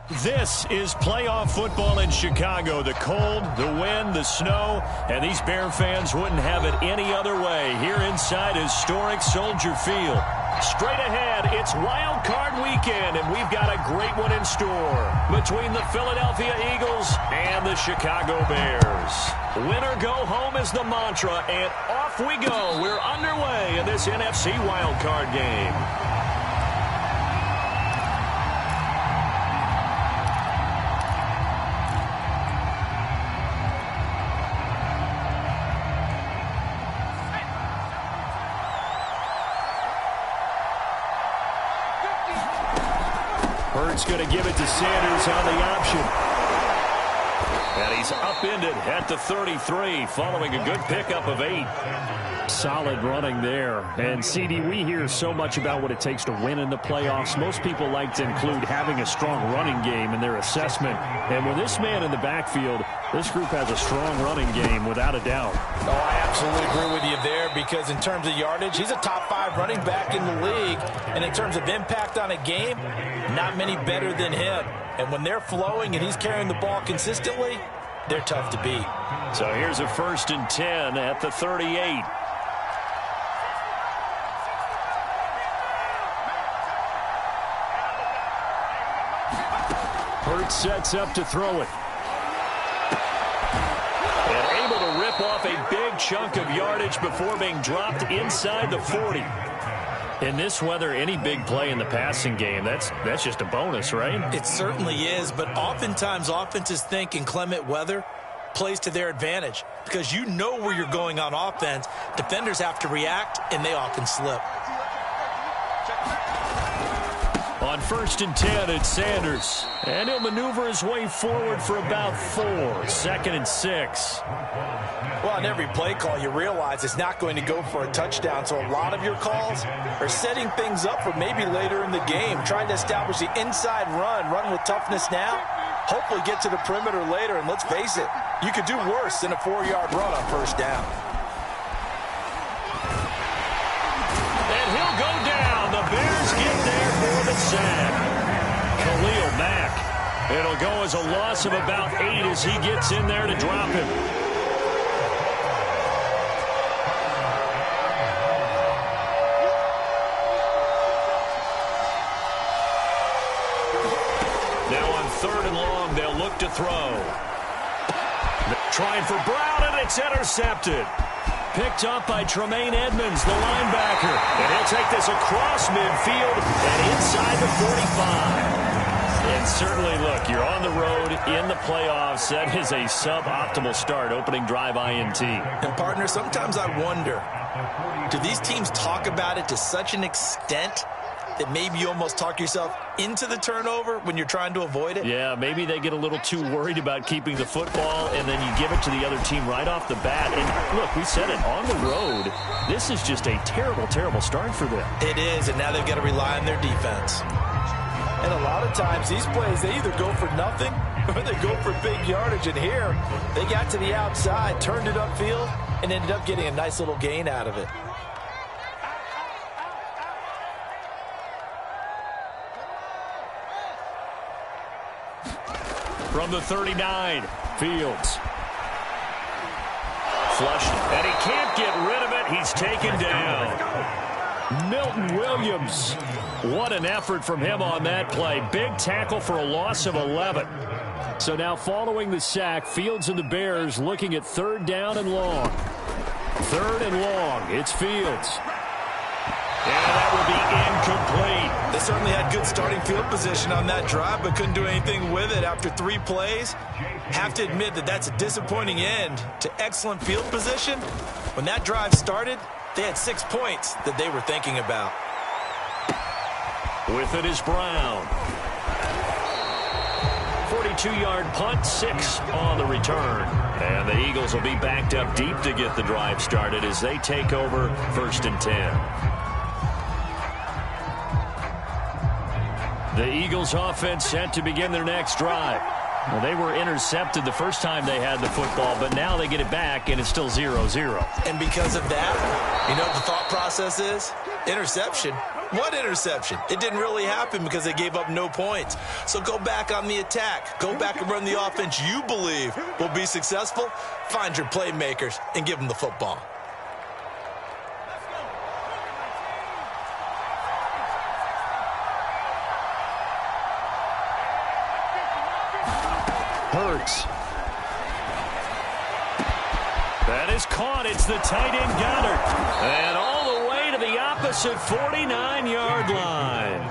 This is playoff football in Chicago. The cold, the wind, the snow, and these Bear fans wouldn't have it any other way here inside historic Soldier Field. Straight ahead, it's Wild Card Weekend, and we've got a great one in store between the Philadelphia Eagles and the Chicago Bears. Win or go home is the mantra, and off we go. We're underway in this NFC Wild Card game. Bird's going to give it to Sanders on the option. And he's upended at the 33 following a good pickup of 8. Solid running there. And, CD, we hear so much about what it takes to win in the playoffs. Most people like to include having a strong running game in their assessment. And with this man in the backfield, this group has a strong running game without a doubt. Oh, I absolutely agree with you there because in terms of yardage, he's a top 5 running back in the league. And in terms of impact on a game, not many better than him. And when they're flowing and he's carrying the ball consistently, they're tough to beat. So here's a 1st and 10 at the 38. Hurts sets up to throw it. And able to rip off a big chunk of yardage before being dropped inside the 40. In this weather, any big play in the passing game, that's just a bonus, right? It certainly is, but oftentimes offenses think inclement weather plays to their advantage because you know where you're going on offense. Defenders have to react, and they often slip. On 1st and 10, it's Sanders. And he'll maneuver his way forward for about 4. 2nd and 6. Well, on every play call, you realize it's not going to go for a touchdown. So a lot of your calls are setting things up for maybe later in the game, trying to establish the inside run with toughness now, hopefully get to the perimeter later. And let's face it, you could do worse than a 4-yard run on 1st down. And he'll go down. The Bears get there for the sack. Khalil Mack. It'll go as a loss of about 8 as he gets in there to drop him. Now on 3rd and long, they'll look to throw. Trying for Brown, and it's intercepted. Picked up by Tremaine Edmonds, the linebacker. And he'll take this across midfield and inside the 45. And certainly, look, you're on the road in the playoffs. That is a suboptimal start, opening drive INT. And, partner, sometimes I wonder, do these teams talk about it to such an extent that maybe you almost talk yourself into the turnover when you're trying to avoid it? Yeah, maybe they get a little too worried about keeping the football, and then you give it to the other team right off the bat. And, look, we said it, on the road, this is just a terrible, terrible start for them. It is, and now they've got to rely on their defense. And a lot of times, these plays, they either go for nothing or they go for big yardage. And here, they got to the outside, turned it upfield, and ended up getting a nice little gain out of it. From the 39, Fields. Flushed, and he can't get rid of it. He's taken down. Milton Williams. What an effort from him on that play. Big tackle for a loss of 11. So now following the sack, Fields and the Bears looking at 3rd down and long. 3rd and long. It's Fields. And that will be incomplete. They certainly had good starting field position on that drive, but couldn't do anything with it after 3 plays. Have to admit that that's a disappointing end to excellent field position. When that drive started, they had 6 points that they were thinking about. With it is Brown. 42-yard punt, 6 on the return. And the Eagles will be backed up deep to get the drive started as they take over 1st and 10. The Eagles offense set to begin their next drive. Well, they were intercepted the first time they had the football, but now they get it back, and it's still 0-0. And because of that, you know what the thought process is? Interception. What interception? It didn't really happen because they gave up no points. So go back on the attack. Go back and run the offense you believe will be successful. Find your playmakers and give them the football. Hurts. That is caught. It's the tight end Goddard. And all the way to the opposite 49-yard line.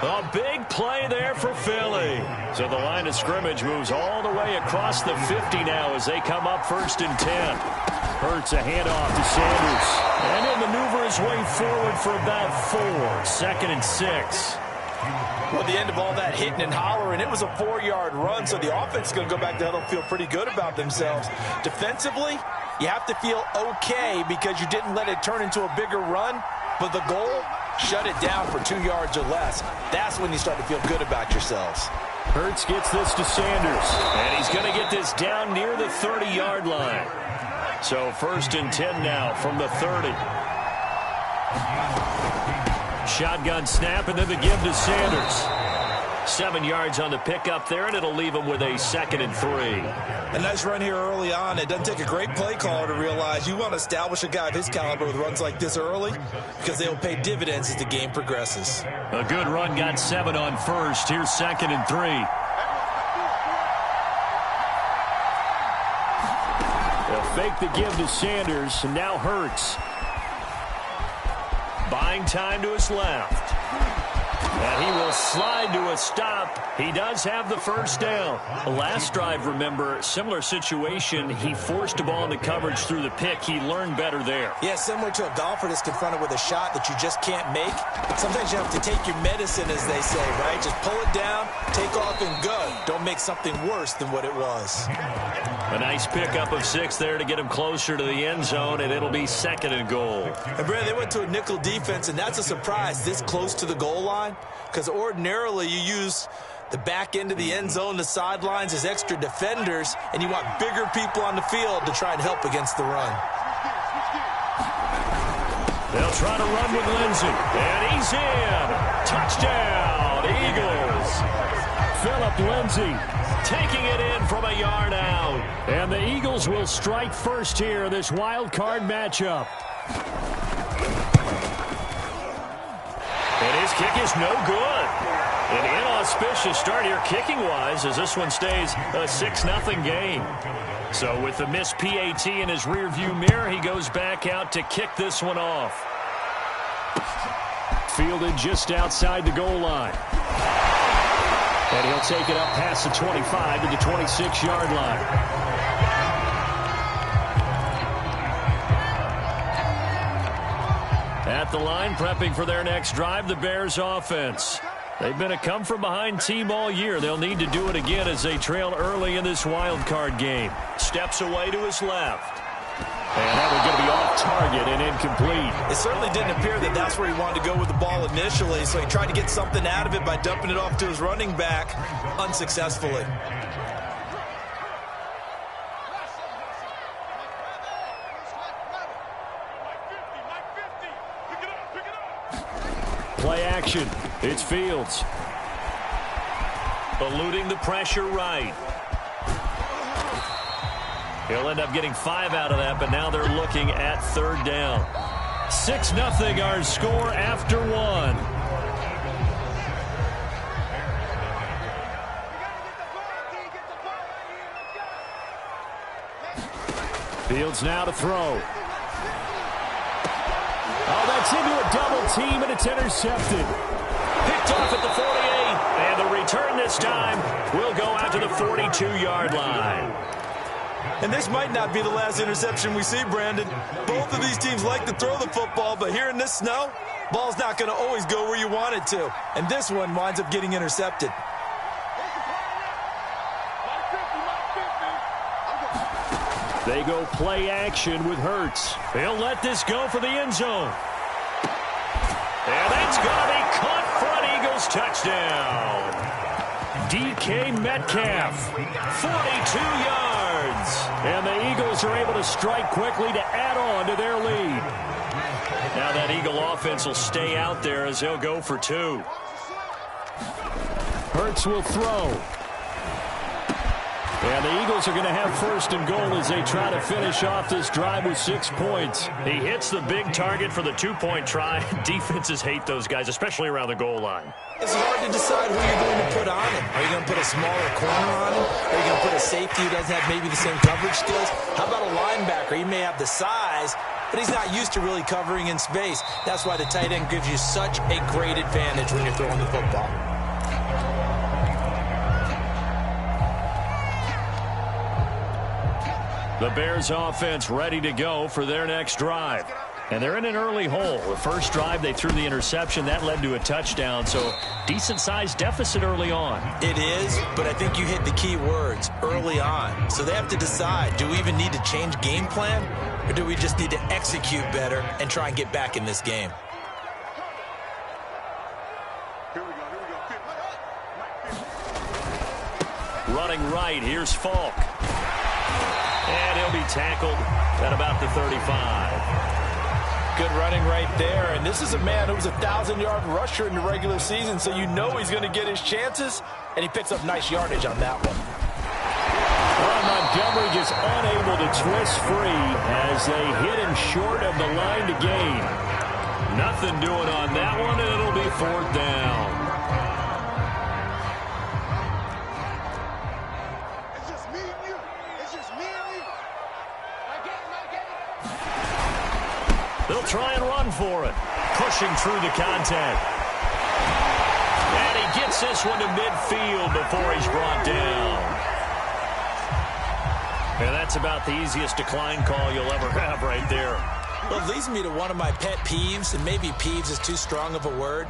A big play there for Philly. So the line of scrimmage moves all the way across the 50 now as they come up 1st and 10. Hurts a handoff to Sanders. And he'll maneuver his way forward for about 4. 2nd and 6. Well, at the end of all that hitting and hollering, it was a 4-yard run, so the offense is going to go back to huddle, feel pretty good about themselves. Defensively, you have to feel okay because you didn't let it turn into a bigger run, but the goal, shut it down for 2 yards or less. That's when you start to feel good about yourselves. Hurts gets this to Sanders, and he's going to get this down near the 30-yard line. So 1st and 10 now from the 30. Shotgun snap, and then the give to Sanders. 7 yards on the pickup there, and it'll leave him with a 2nd and 3. A nice run here early on. It doesn't take a great play caller to realize you want to establish a guy of his caliber with runs like this early because they'll pay dividends as the game progresses. A good run, got 7 on 1st. Here's 2nd and 3. They'll fake the give to Sanders, and now Hurts. Buying time to his left. And he will slide to a stop. He does have the 1st down. The last drive, remember, similar situation. He forced a ball into coverage through the pick. He learned better there. Yeah, similar to a golfer that's confronted with a shot that you just can't make. Sometimes you have to take your medicine, as they say, right? Just pull it down, take off, and go. Don't make something worse than what it was. A nice pickup of 6 there to get him closer to the end zone, and it'll be 2nd and goal. And, Brad, they went to a nickel defense, and that's a surprise this close to the goal line because ordinarily you use the back end of the end zone, the sidelines as extra defenders, and you want bigger people on the field to try and help against the run. They'll try to run with Lindsey, and he's in. Touchdown, Eagles. Philip Lindsey taking it in from a yard out. And the Eagles will strike first here in this wild card matchup. And his kick is no good. An inauspicious start here kicking-wise as this one stays a 6-0 game. So with the missed PAT in his rearview mirror, he goes back out to kick this one off. Fielded just outside the goal line. And he'll take it up past the 25 to the 26-yard line. At the line, prepping for their next drive, the Bears offense. They've been a come-from-behind team all year. They'll need to do it again as they trail early in this wild card game. Steps away to his left. And that one's going to be off target and incomplete. It certainly didn't appear that that's where he wanted to go with the ball initially, so he tried to get something out of it by dumping it off to his running back unsuccessfully. Play action. It's Fields. Eluding the pressure right. He'll end up getting 5 out of that, but now they're looking at 3rd down. 6-0 our score after 1. Fields now to throw. Oh, that's into a double team, and it's intercepted. Picked off at the 48, and the return this time will go out to the 42-yard line. And this might not be the last interception we see, Brandon. Both of these teams like to throw the football, but here in this snow, ball's not going to always go where you want it to. And this one winds up getting intercepted. They go play action with Hurts. He'll let this go for the end zone. And that's going to be caught for an Eagles touchdown. DK Metcalf, 42 yards. And the Eagles are able to strike quickly to add on to their lead. Now that Eagle offense will stay out there as they'll go for 2. Hurts will throw. And the Eagles are going to have first and goal as they try to finish off this drive with 6 points. He hits the big target for the 2-point try. Defenses hate those guys, especially around the goal line. It's hard to decide who you're going to put on him. Are you going to put a smaller corner on him? Are you going to put a safety who doesn't have maybe the same coverage skills? How about a linebacker? He may have the size, but he's not used to really covering in space. That's why the tight end gives you such a great advantage when you're throwing the football. The Bears offense ready to go for their next drive. And they're in an early hole. The first drive, they threw the interception. That led to a touchdown, so decent-sized deficit early on. It is, but I think you hit the key words, early on. So they have to decide, do we even need to change game plan, or do we just need to execute better and try and get back in this game? Running right, here's Falk. And he'll be tackled at about the 35. Good running right there, and this is a man who was a 1,000-yard rusher in the regular season, so you know he's going to get his chances, and he picks up nice yardage on that one. Well, Montgomery just unable to twist free as they hit him short of the line to gain. Nothing doing on that one, and it'll be 4th down. They'll try and run for it. Pushing through the contact. And he gets this one to midfield before he's brought down. And that's about the easiest decline call you'll ever have right there. Well, it leads me to one of my pet peeves, and maybe peeves is too strong of a word,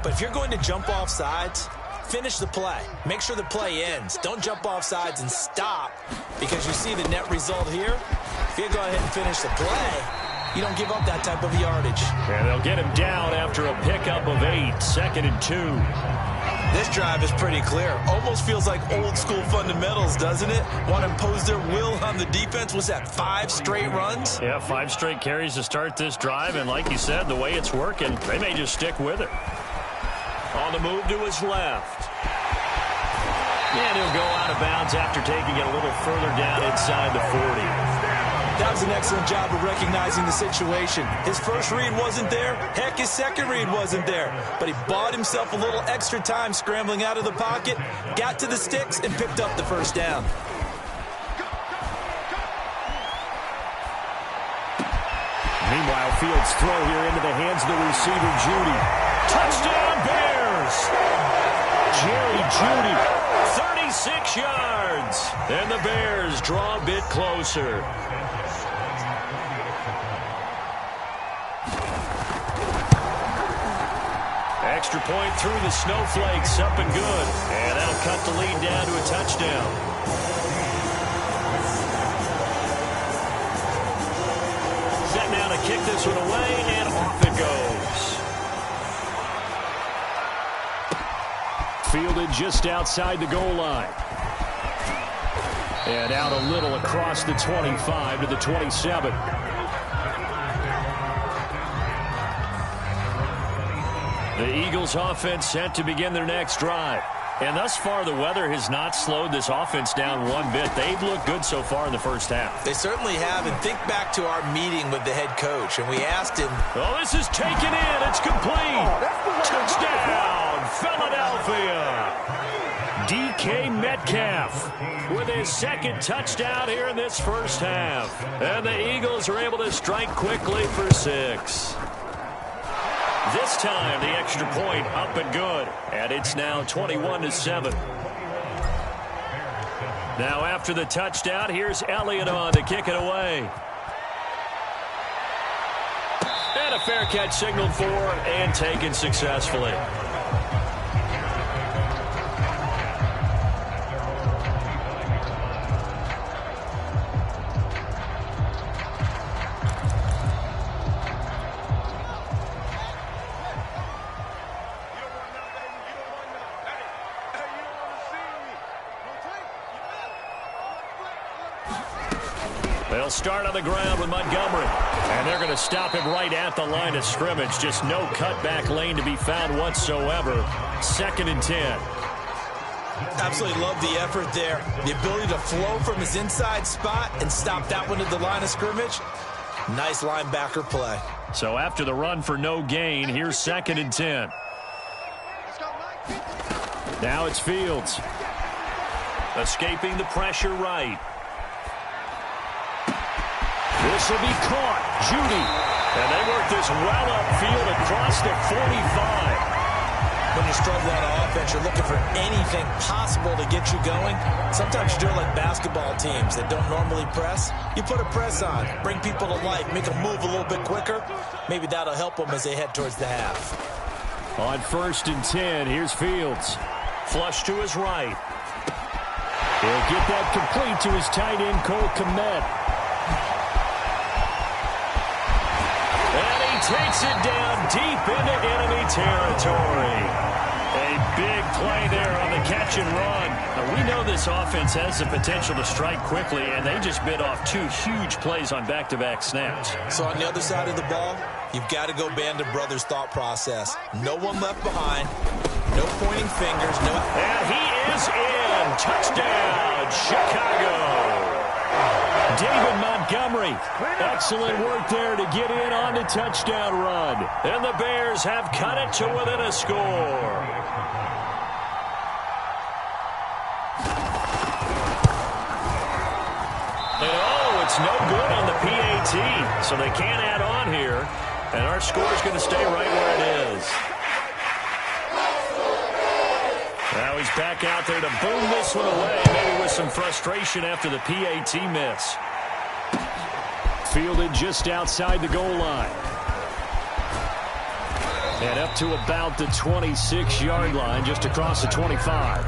but if you're going to jump off sides, finish the play. Make sure the play ends. Don't jump off sides and stop, because you see the net result here. If you go ahead and finish the play, you don't give up that type of yardage. And they'll get him down after a pickup of 8, 2nd and 2. This drive is pretty clear. Almost feels like old school fundamentals, doesn't it? Want to impose their will on the defense. Was that 5 straight runs? Yeah, 5 straight carries to start this drive. And like you said, the way it's working, they may just stick with it. On the move to his left. And he'll go out of bounds after taking it a little further down inside the 40. That was an excellent job of recognizing the situation. His first read wasn't there. Heck, his second read wasn't there. But he bought himself a little extra time scrambling out of the pocket, got to the sticks, and picked up the first down. Meanwhile, Fields' throw here into the hands of the receiver, Judy. Touchdown, Bears! Jerry Judy, 36 yards. And the Bears draw a bit closer. Extra point through the snowflakes, up and good. And that'll cut the lead down to a touchdown. Set now to kick this one away, and off it goes. Fielded just outside the goal line. And out a little across the 25 to the 27. The Eagles offense set to begin their next drive. And thus far, the weather has not slowed this offense down one bit. They've looked good so far in the first half. They certainly have. And think back to our meeting with the head coach, and we asked him. Oh, this is taken in. It's complete. Touchdown, Philadelphia. DK Metcalf with his 2nd touchdown here in this first half. And the Eagles are able to strike quickly for 6. This time, the extra point up and good. And it's now 21-7. Now, after the touchdown, here's Elliott on to kick it away. And a fair catch signaled for and taken successfully. They'll start on the ground with Montgomery. And they're going to stop him right at the line of scrimmage. Just no cutback lane to be found whatsoever. 2nd and 10. Absolutely love the effort there. The ability to flow from his inside spot and stop that one at the line of scrimmage. Nice linebacker play. So after the run for no gain, here's 2nd and 10. Now it's Fields. Escaping the pressure right. This will be caught. Judy. And they work this well upfield across the 45. When you're struggling on offense, you're looking for anything possible to get you going. Sometimes you do it like basketball teams that don't normally press. You put a press on, bring people to life, make them move a little bit quicker. Maybe that'll help them as they head towards the half. On 1st and 10, here's Fields. Flush to his right. He'll get that complete to his tight end, Cole Kmet. And he takes it down deep into enemy territory. A big play there on the catch and run. Now, we know this offense has the potential to strike quickly, and they just bit off 2 huge plays on back-to-back snaps. So on the other side of the ball, you've got to go Band of Brothers thought process. No one left behind. No pointing fingers. No. And he is in. Touchdown, Chicago. David Montgomery. Excellent work there to get in on the touchdown run. And the Bears have cut it to within a score. And oh, it's no good on the PAT. So they can't add on here. And our score is going to stay right where it is. Now he's back out there to boom this one away, maybe with some frustration after the PAT miss. Fielded just outside the goal line. And up to about the 26-yard line, just across the 25.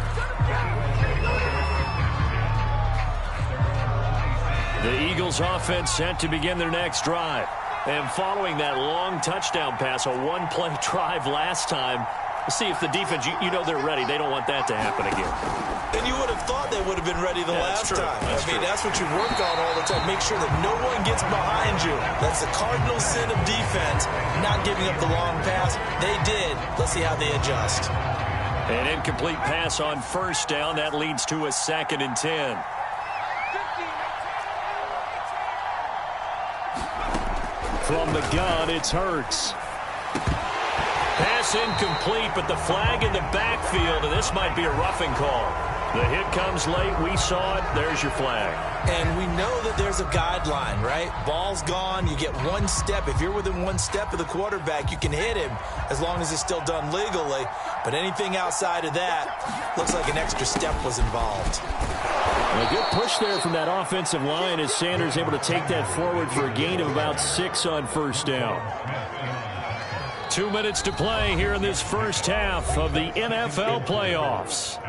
The Eagles offense set to begin their next drive. And following that long touchdown pass, a one-play drive last time, see if the defense, you know they're ready. They don't want that to happen again. And you would have thought they would have been ready the last time. That's what you work on all the time. Make sure that no one gets behind you. That's the cardinal sin of defense, not giving up the long pass. They did. Let's see how they adjust. An incomplete pass on 1st down. That leads to a 2nd and 10. From the gun, it's Hurts. Pass incomplete, but the flag in the backfield, and this might be a roughing call. The hit comes late. We saw it. There's your flag. And we know that there's a guideline, right? Ball's gone. You get 1 step. If you're within 1 step of the quarterback, you can hit him as long as it's still done legally. But anything outside of that, looks like an extra step was involved. A good push there from that offensive line as Sanders able to take that forward for a gain of about 6 on 1st down. 2 minutes to play here in this first half of the NFL playoffs.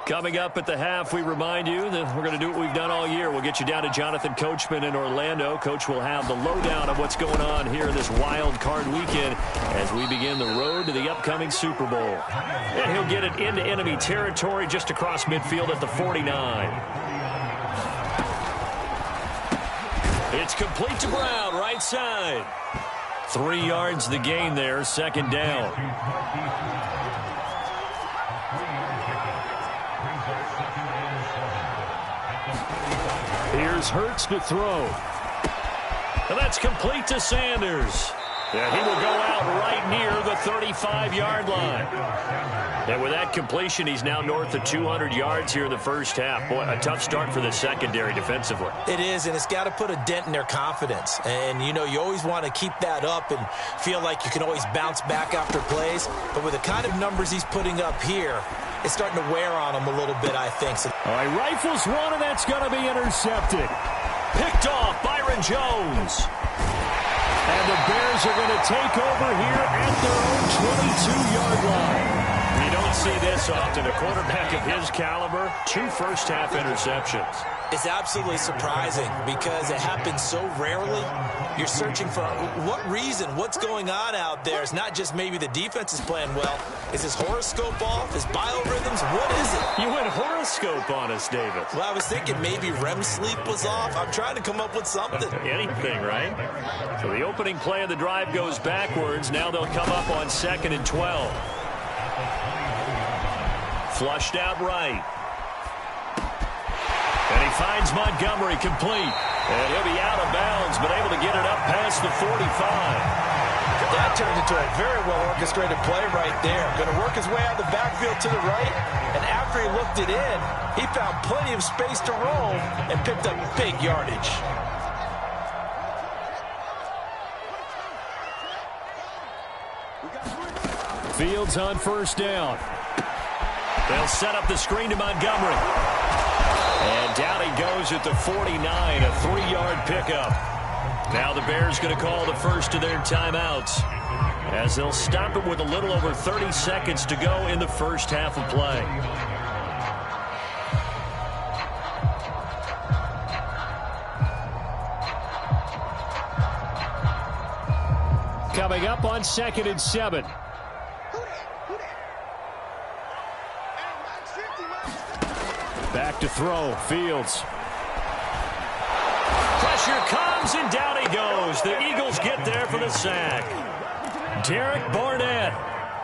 Coming up at the half, we remind you that we're going to do what we've done all year. We'll get you down to Jonathan Coachman in Orlando. Coach will have the lowdown of what's going on here in this wild card weekend as we begin the road to the upcoming Super Bowl. And he'll get it into enemy territory just across midfield at the 49. It's complete to Brown, right side. 3 yards the gain there, 2nd down. Here's Hurts to throw. And that's complete to Sanders. And he will go out right near the 35-yard line. And with that completion, he's now north of 200 yards here in the first half. Boy, a tough start for the secondary defensively. It is, and it's got to put a dent in their confidence. And, you know, you always want to keep that up and feel like you can always bounce back after plays. But with the kind of numbers he's putting up here, it's starting to wear on him a little bit, I think. So all right, rifles one, and that's going to be intercepted. Picked off Byron Jones. And the Bears are going to take over here at their own 22-yard line. You don't see this often. A quarterback of his caliber, 2 first-half interceptions. It's absolutely surprising because it happens so rarely. You're searching for what reason, what's going on out there. It's not just maybe the defense is playing well. Is his horoscope off? His biorhythms? What is it? You went horoscope on us, David. Well, I was thinking maybe REM sleep was off. I'm trying to come up with something. Anything, right? So the opening play of the drive goes backwards. Now they'll come up on 2nd and 12. Flushed out right. And he finds Montgomery complete. And he'll be out of bounds, but able to get it up past the 45. That turned into a very well-orchestrated play right there. Going to work his way out of the backfield to the right. And after he looked it in, he found plenty of space to roam and picked up big yardage. Fields on 1st down. They'll set up the screen to Montgomery. And down he goes at the 49, a 3-yard pickup. Now the Bears going to call the first of their timeouts as they'll stop it with a little over 30 seconds to go in the first half of play. Coming up on 2nd and 7. Back to throw. Fields. Pressure comes, and down he goes. The Eagles get there for the sack. Derek Barnett.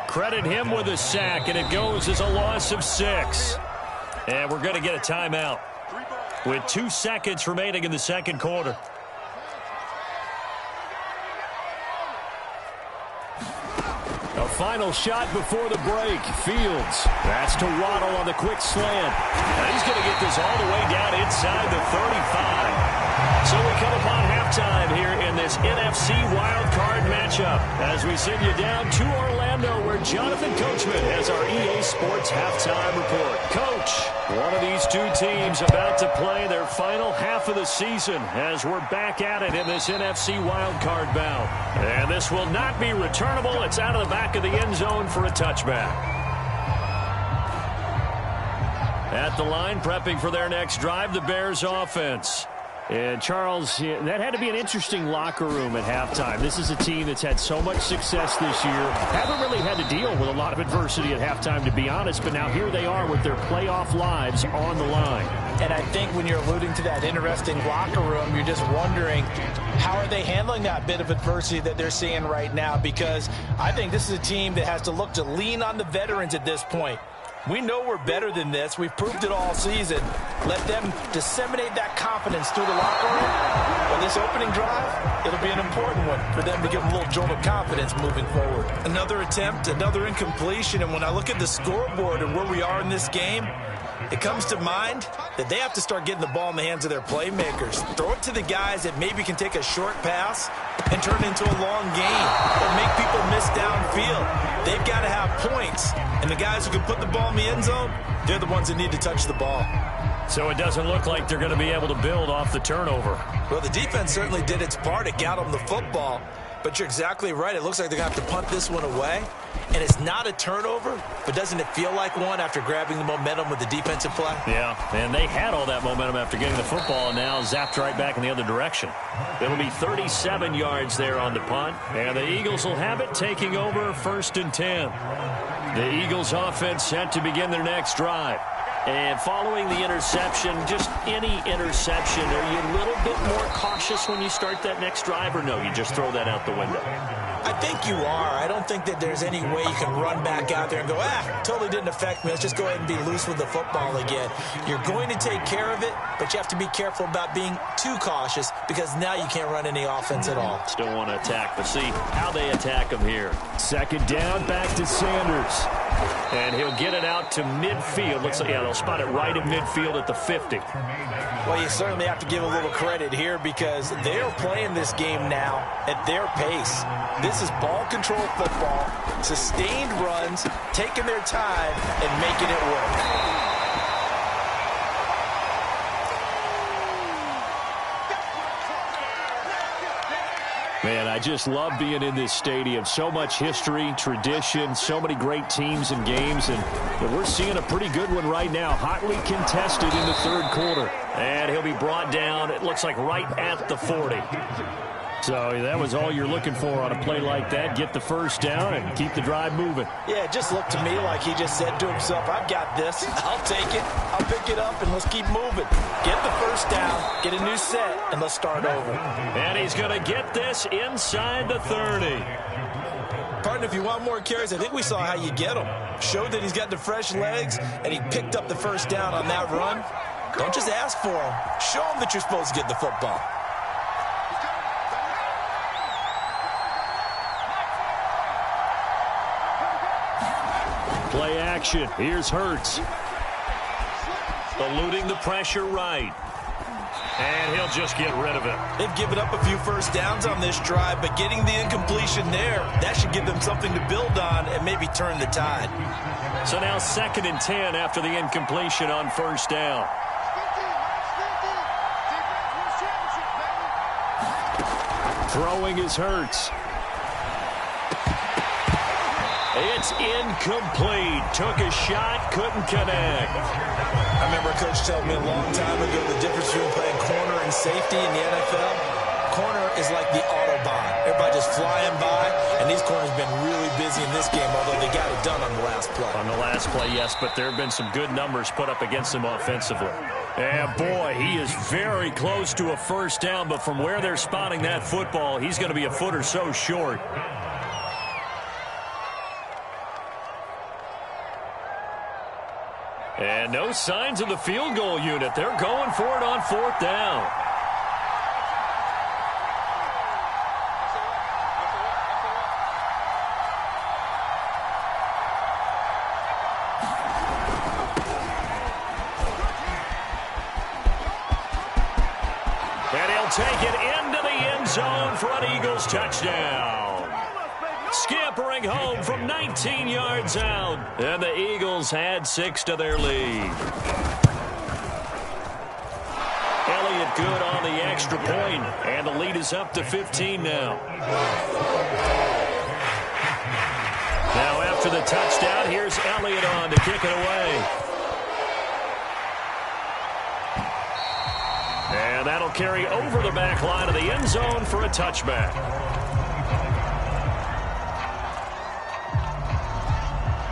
Credit him with a sack, and it goes as a loss of 6. And we're going to get a timeout with 2 seconds remaining in the second quarter. A final shot before the break. Fields. That's to Waddle on the quick slant. And he's going to get this all the way down inside the 35. So we come upon halftime here in this NFC wildcard matchup as we send you down to Orlando where Jonathan Coachman has our EA Sports halftime report. Coach, one of these 2 teams about to play their final half of the season as we're back at it in this NFC wildcard bout. And this will not be returnable. It's out of the back of the end zone for a touchback. At the line, prepping for their next drive, the Bears offense. And, Charles, that had to be an interesting locker room at halftime. This is a team that's had so much success this year. Haven't really had to deal with a lot of adversity at halftime, to be honest. But now here they are with their playoff lives on the line. And I think when you're alluding to that interesting locker room, you're just wondering how are they handling that bit of adversity that they're seeing right now? Because I think this is a team that has to look to lean on the veterans at this point. We know we're better than this. We've proved it all season. Let them disseminate that confidence through the locker room. On this opening drive, it'll be an important one for them to give them a little jolt of confidence moving forward. Another attempt, another incompletion, and when I look at the scoreboard and where we are in this game, it comes to mind that they have to start getting the ball in the hands of their playmakers. Throw it to the guys that maybe can take a short pass and turn it into a long gain or make people miss downfield. They've got to have points. And the guys who can put the ball in the end zone, they're the ones that need to touch the ball. So it doesn't look like they're going to be able to build off the turnover. Well, the defense certainly did its part. It got them the football. But you're exactly right. It looks like they're going to have to punt this one away. And it's not a turnover, but doesn't it feel like one after grabbing the momentum with the defensive play? Yeah, and they had all that momentum after getting the football and now zapped right back in the other direction. It'll be 37 yards there on the punt, and the Eagles will have it taking over 1st and 10. The Eagles offense set to begin their next drive. And following the interception, just any interception, are you a little bit more cautious when you start that next drive, or no, you just throw that out the window? I think you are. I don't think that there's any way you can run back out there and go, totally didn't affect me. Let's just go ahead and be loose with the football again. You're going to take care of it, but you have to be careful about being too cautious because now you can't run any offense at all. Still want to attack, but see how they attack them here. 2nd down, back to Sanders. And he'll get it out to midfield. Looks like, they'll spot it right in midfield at the 50. Well, you certainly have to give a little credit here because they're playing this game now at their pace. This is ball control football, sustained runs, taking their time, and making it work. Man, I just love being in this stadium. So much history, tradition, so many great teams and games, and we're seeing a pretty good one right now. Hotly contested in the third quarter. And he'll be brought down, it looks like, right at the 40. So that was all you're looking for on a play like that. Get the first down and keep the drive moving. Yeah, it just looked to me like he just said to himself, I've got this. I'll take it. I'll pick it up, and let's keep moving. Get the first down, get a new set, and let's start over. And he's going to get this inside the 30. Partner, if you want more carries, I think we saw how you get them. Showed that he's got the fresh legs, and he picked up the first down on that run. Don't just ask for him. Show him that you're supposed to get the football. Play action. Here's Hurts. Eluding the pressure right. And he'll just get rid of it. They've given up a few first downs on this drive, but getting the incompletion there, that should give them something to build on and maybe turn the tide. So now 2nd and 10 after the incompletion on first down. Throwing is Hurts. It's incomplete. Took a shot, couldn't connect. I remember a coach telling me a long time ago the difference between playing corner and safety in the NFL. Corner is like the Autobahn. Everybody just flying by, and these corners have been really busy in this game, although they got it done on the last play. On the last play, yes, but there have been some good numbers put up against him offensively. And boy, he is very close to a first down, but from where they're spotting that football, he's going to be a foot or so short. And no signs of the field goal unit. They're going for it on 4th down. And he'll take it into the end zone for an Eagles touchdown. Scampering home from 19 yards out. And the Eagles had 6 to their lead. Elliott good on the extra point, and the lead is up to 15 now. Now after the touchdown, here's Elliott on to kick it away. And that'll carry over the back line of the end zone for a touchback.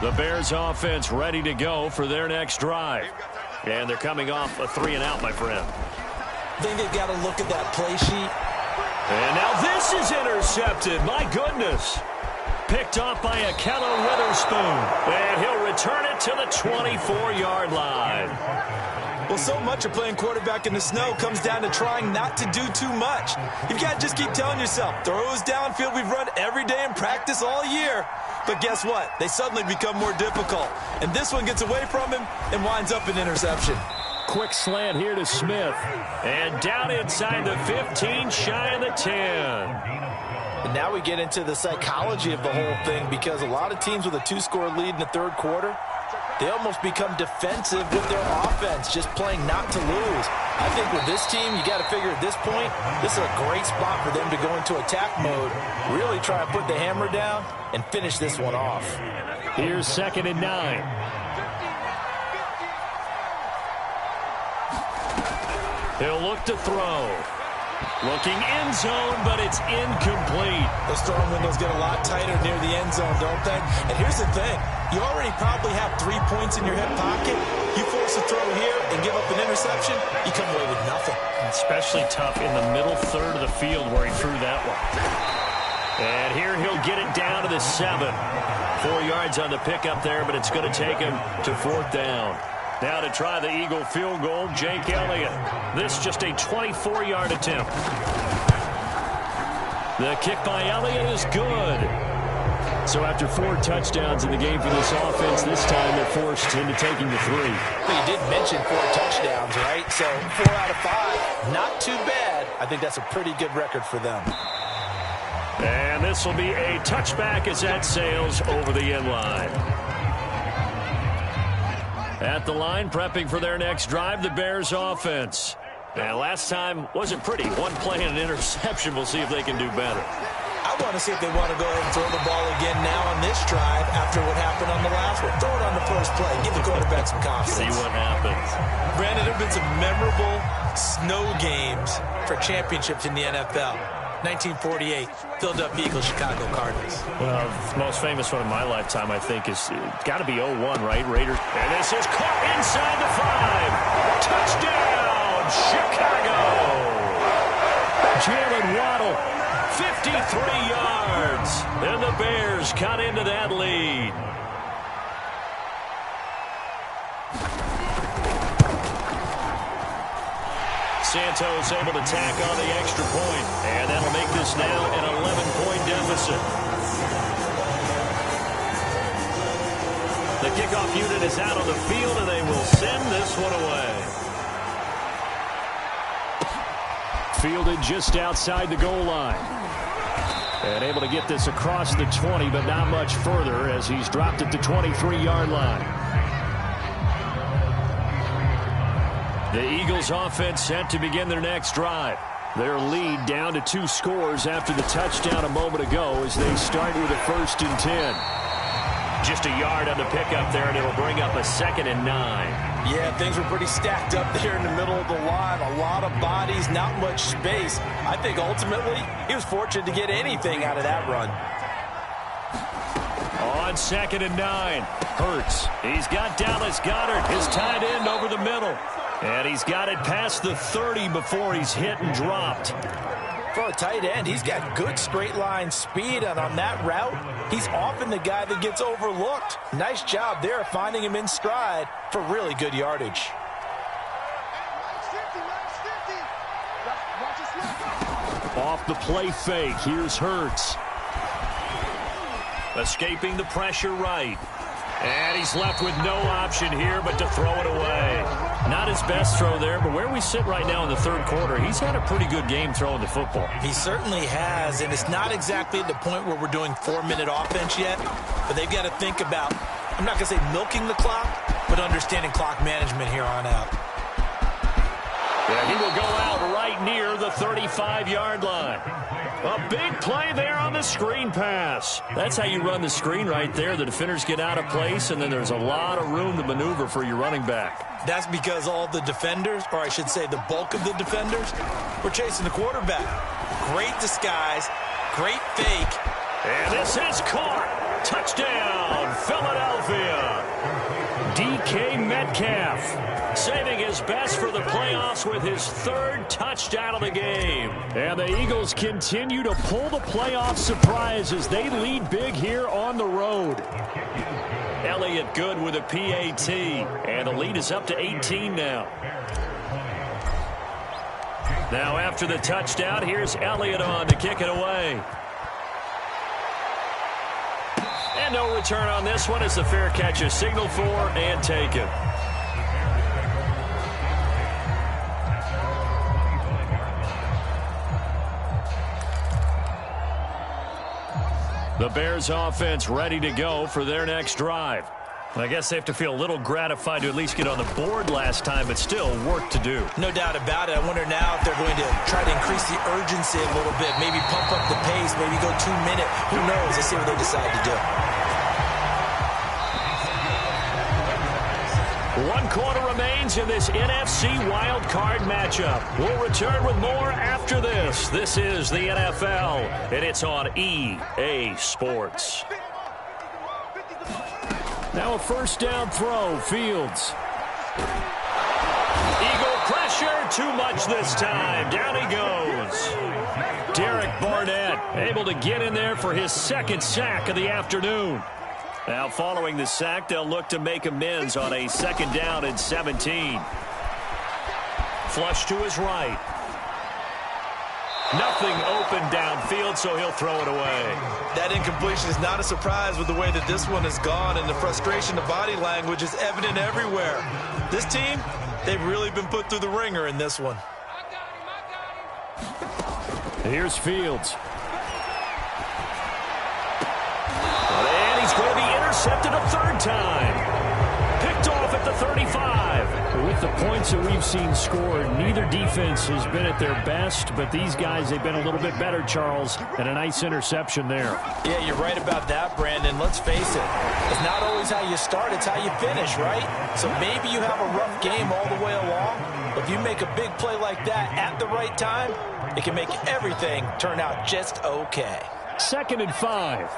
The Bears offense ready to go for their next drive. And they're coming off a 3-and-out, my friend. I think they've got to look at that play sheet. And now this is intercepted. My goodness. Picked off by Akello Witherspoon. And he'll return it to the 24-yard line. Well, so much of playing quarterback in the snow comes down to trying not to do too much. You've got to just keep telling yourself, throws downfield we've run every day in practice all year. But guess what? They suddenly become more difficult. And this one gets away from him and winds up an interception. Quick slant here to Smith. And down inside the 15, shy of the 10. And now we get into the psychology of the whole thing, because a lot of teams with a 2-score lead in the third quarter, they almost become defensive with their offense, just playing not to lose. I think with this team, you got to figure at this point, this is a great spot for them to go into attack mode, really try to put the hammer down and finish this one off. Here's 2nd and 9. He'll look to throw. Looking end zone, but it's incomplete. Those throwing windows get a lot tighter near the end zone, don't they? And here's the thing. You already probably have 3 points in your hip pocket. You force a throw here and give up an interception, you come away with nothing. Especially tough in the middle third of the field where he threw that one. And here he'll get it down to the 7. 4 yards on the pickup there, but it's going to take him to 4th down. Now to try the Eagle field goal, Jake Elliott. This just a 24-yard attempt. The kick by Elliott is good. So after 4 touchdowns in the game for this offense, this time they're forced into taking the 3. Well, you did mention 4 touchdowns, right? So 4 out of 5, not too bad. I think that's a pretty good record for them. And this will be a touchback as that sails over the end line. At the line, prepping for their next drive, the Bears offense. And last time wasn't pretty. One play and an interception. We'll see if they can do better. I want to see if they want to go ahead and throw the ball again now on this drive after what happened on the last one. Throw it on the first play. Give the quarterback some confidence. See what happens. Brandon, there have been some memorable snow games for championships in the NFL. 1948, Philadelphia Eagles, Chicago Cardinals. Well, the most famous one in my lifetime, I think, is got to be 0-1, right? Raiders. And this is caught inside the 5. Touchdown, Chicago. Jalen Waddle, 53 yards. And the Bears cut into that lead. Santos able to tack on the extra point, and that'll make this now an 11-point deficit. The kickoff unit is out on the field, and they will send this one away. Fielded just outside the goal line. And able to get this across the 20, but not much further as he's dropped at the 23-yard line. The Eagles offense set to begin their next drive. Their lead down to 2 scores after the touchdown a moment ago as they start with a 1st and 10. Just a yard on the pickup there, and it'll bring up a 2nd and 9. Yeah, things were pretty stacked up there in the middle of the line. A lot of bodies, not much space. I think ultimately he was fortunate to get anything out of that run. On 2nd and 9, Hurts. He's got Dallas Goedert, his tight end, over the middle. And he's got it past the 30 before he's hit and dropped. For a tight end, he's got good straight line speed, and on that route, he's often the guy that gets overlooked. Nice job there finding him in stride for really good yardage. Off the play fake, here's Hurts. Escaping the pressure right. And he's left with no option here but to throw it away. Not his best throw there, but where we sit right now in the 3rd quarter, he's had a pretty good game throwing the football. He certainly has, and it's not exactly at the point where we're doing 4-minute offense yet, but they've got to think about, I'm not going to say milking the clock, but understanding clock management here on out. Yeah, he will go out right near the 35-yard line. A big play there on the screen pass. That's how you run the screen right there. The defenders get out of place, and then there's a lot of room to maneuver for your running back. That's because all the defenders, or I should say the bulk of the defenders, were chasing the quarterback. Great disguise, great fake. And this is caught. Touchdown, Philadelphia. DK Metcalf saving his best for the playoffs with his 3rd touchdown of the game. And the Eagles continue to pull the playoff surprise as they lead big here on the road. Elliott good with a PAT, and the lead is up to 18 now. Now after the touchdown, here's Elliott on to kick it away. And no return on this one as the fair catch is signaled for and taken. The Bears offense ready to go for their next drive. I guess they have to feel a little gratified to at least get on the board last time, but still work to do. No doubt about it. I wonder now if they're going to try to increase the urgency a little bit, maybe pump up the pace, maybe go 2-minute. Who knows? Let's see what they decide to do. 1 quarter remains in this NFC wildcard matchup. We'll return with more after this. This is the NFL, and it's on EA Sports. Now a 1st down throw, Fields. Eagle pressure, too much this time. Down he goes. Derek Barnett able to get in there for his 2nd sack of the afternoon. Now following the sack, they'll look to make amends on a 2nd down and 17. Flush to his right. Nothing open downfield, so he'll throw it away. That incompletion is not a surprise with the way that this one has gone, and the frustration of body language is evident everywhere. This team, they've really been put through the ringer in this one. Here's Fields. He's going to be intercepted a 3rd time. Picked off at the 35. With the points that we've seen scored, neither defense has been at their best, but these guys, they've been a little bit better, Charles, and a nice interception there. Yeah, you're right about that, Brandon. Let's face it. It's not always how you start, it's how you finish, right? So maybe you have a rough game all the way along, but if you make a big play like that at the right time, it can make everything turn out just okay. 2nd and 5.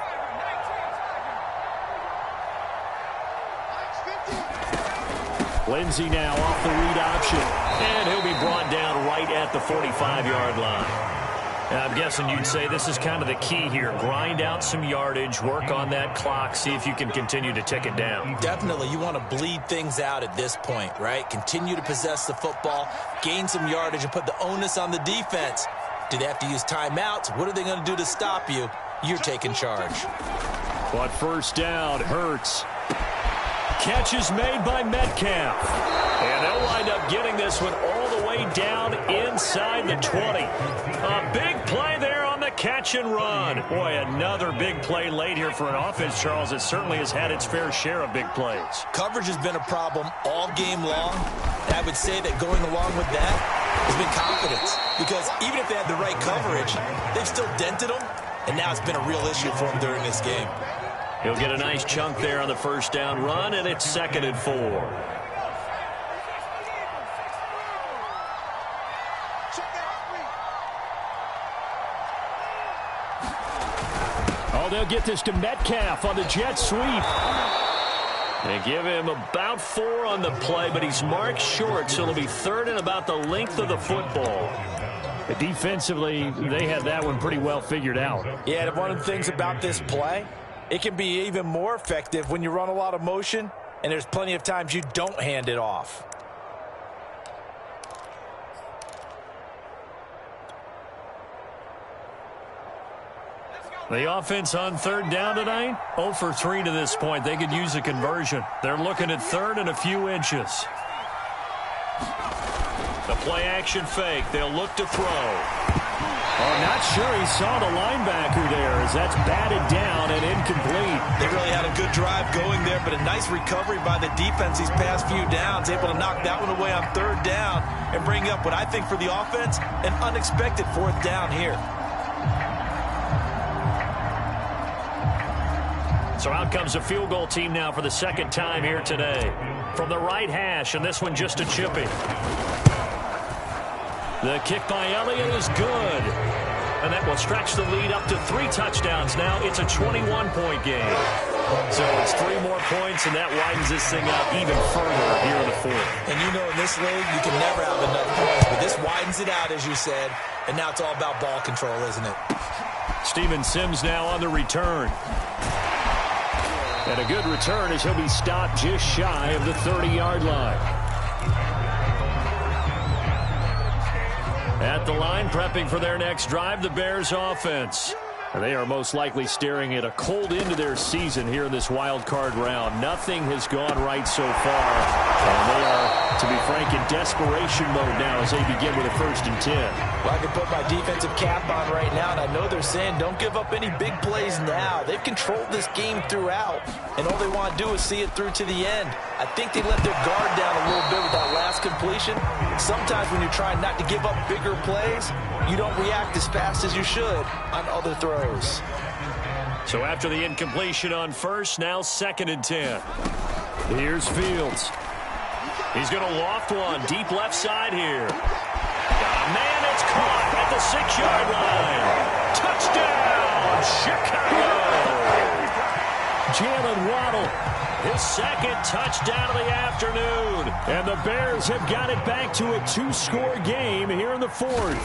Lindsey now off the read option, and he'll be brought down right at the 45-yard line. And I'm guessing you'd say this is kind of the key here. Grind out some yardage, work on that clock, see if you can continue to tick it down. Definitely. You want to bleed things out at this point, right? Continue to possess the football, gain some yardage, and put the onus on the defense. Do they have to use timeouts? What are they going to do to stop you? You're taking charge. But first down, Hurts. Catch is made by Metcalf. And they'll wind up getting this one all the way down inside the 20. A big play there on the catch and run. Boy, another big play late here for an offense, Charles. It certainly has had its fair share of big plays. Coverage has been a problem all game long. And I would say that going along with that has been confidence. Because even if they had the right coverage, they've still dented them. And now it's been a real issue for them during this game. He'll get a nice chunk there on the first down run, and it's 2nd and 4. Oh, they'll get this to Metcalf on the jet sweep. They give him about 4 on the play, but he's marked short, so it'll be 3rd and about the length of the football. Defensively, they had that one pretty well figured out. Yeah, and one of the things about this play, it can be even more effective when you run a lot of motion, and there's plenty of times you don't hand it off. The offense on 3rd down tonight, 0 for 3 to this point. They could use a conversion. They're looking at 3rd and a few inches. The play-action fake. They'll look to throw. Oh, not sure he saw the linebacker there as that's batted down and incomplete. They really had a good drive going there, but a nice recovery by the defense these past few downs, able to knock that one away on 3rd down and bring up what I think for the offense, an unexpected 4th down here. So out comes a field goal team now for the 2nd time here today. From the right hash, and this one just a chippy. The kick by Elliott is good. And that will stretch the lead up to 3 touchdowns now. It's a 21-point game. So it's 3 more points, and that widens this thing out even further here in the 4th. And you know in this league, you can never have enough points. But this widens it out, as you said. And now it's all about ball control, isn't it? Steven Sims now on the return. And a good return as he'll be stopped just shy of the 30-yard line. At the line, prepping for their next drive, the Bears offense. And they are most likely staring at a cold end to their season here in this wild card round. Nothing has gone right so far. And they are, to be frank, in desperation mode now as they begin with a 1st and 10. Well, I can put my defensive cap on right now, and I know they're saying don't give up any big plays now. They've controlled this game throughout, and all they want to do is see it through to the end. I think they let their guard down a little bit with that last completion. Sometimes when you're trying not to give up bigger plays, you don't react as fast as you should on other throws. So after the incompletion on 1st, now 2nd and 10. Here's Fields. He's going to loft one deep left side here. Man, it's caught at the 6-yard line. Touchdown, Chicago. Jalen Waddle, his 2nd touchdown of the afternoon. And the Bears have got it back to a 2-score game here in the 4th.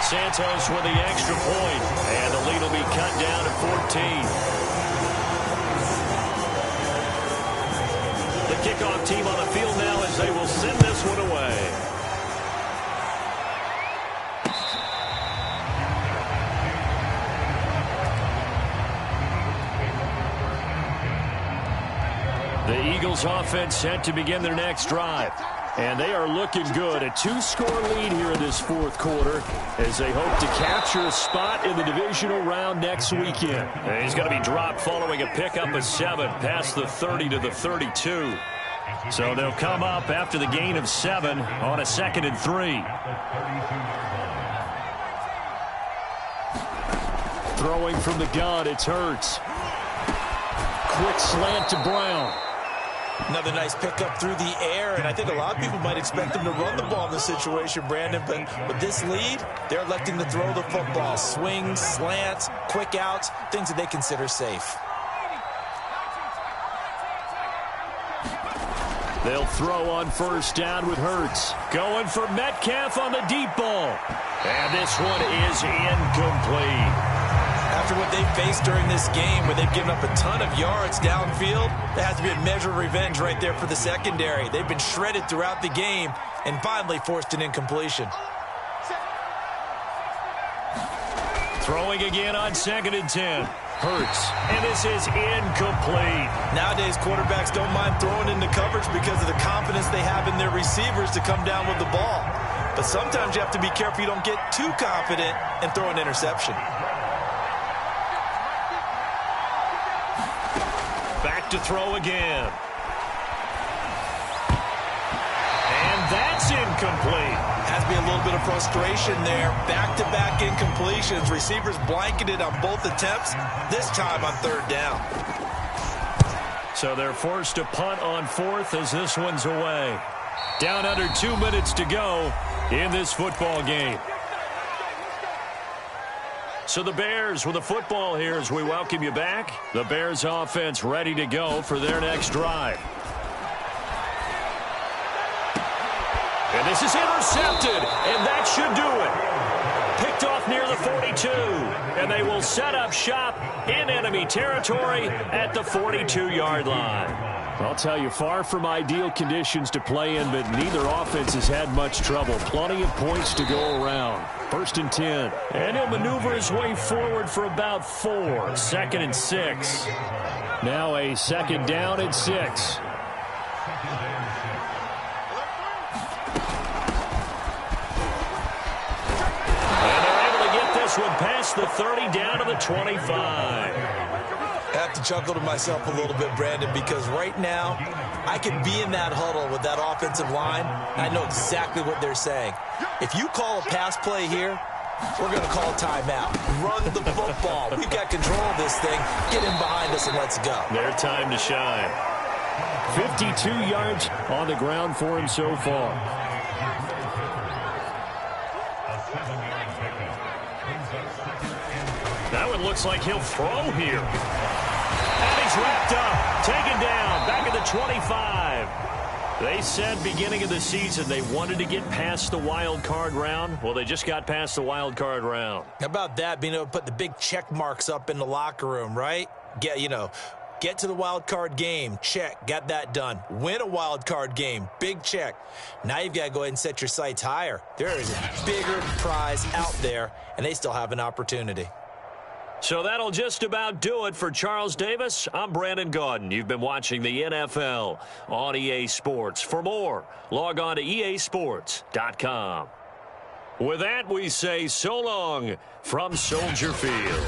Santos with the extra point, and the lead will be cut down to 14. The kickoff team on the field now as they will send this one away. The Eagles offense set to begin their next drive. And they are looking good. A 2-score lead here in this fourth quarter as they hope to capture a spot in the divisional round next weekend. And he's going to be dropped following a pickup of 7 past the 30 to the 32. So they'll come up after the gain of 7 on a 2nd and 3. Throwing from the gun, it's Hurts. Quick slant to Brown. Another nice pickup through the air, and I think a lot of people might expect them to run the ball in this situation, Brandon, but with this lead, they're electing to throw the football. Swings, slants, quick outs, things that they consider safe. They'll throw on first down with Hurts. Going for Metcalf on the deep ball. And this one is incomplete. After what they faced during this game where they've given up a ton of yards downfield, there has to be a measure of revenge right there for the secondary. They've been shredded throughout the game and finally forced an incompletion. Throwing again on 2nd and 10. Hurts, and this is incomplete. Nowadays, quarterbacks don't mind throwing into coverage because of the confidence they have in their receivers to come down with the ball. But sometimes you have to be careful you don't get too confident and throw an interception. Back to throw again. And that's incomplete. Has to be a little bit of frustration there. Back-to-back incompletions. Receivers blanketed on both attempts, this time on 3rd down. So they're forced to punt on 4th as this one's away. Down under 2 minutes to go in this football game. So the Bears with the football here as we welcome you back. The Bears offense ready to go for their next drive. And this is intercepted, and that should do it. Picked off near the 42, and they will set up shop in enemy territory at the 42-yard line. I'll tell you, far from ideal conditions to play in, but neither offense has had much trouble. Plenty of points to go around. 1st and 10. And he'll maneuver his way forward for about 4. 2nd and 6. Now a 2nd down and 6. One past the 30 down to the 25. I have to chuckle to myself a little bit, Brandon, because right now I could be in that huddle with that offensive line, and I know exactly what they're saying. If you call a pass play here, we're going to call a timeout. Run the football. We've got control of this thing. Get in behind us and let's go. Their time to shine. 52 yards on the ground for him so far. That one looks like he'll throw here. And he's wrapped up, taken down, back at the 25. They said beginning of the season they wanted to get past the wild card round. Well, they just got past the wild card round. How about that, being able to put the big check marks up in the locker room, right? Get to the wild card game, check, got that done. Win a wild card game, big check. Now you've got to go ahead and set your sights higher. There is a bigger prize out there, and they still have an opportunity. So that'll just about do it for Charles Davis. I'm Brandon Gaudin. You've been watching the NFL on EA Sports. For more, log on to easports.com. With that, we say so long from Soldier Field.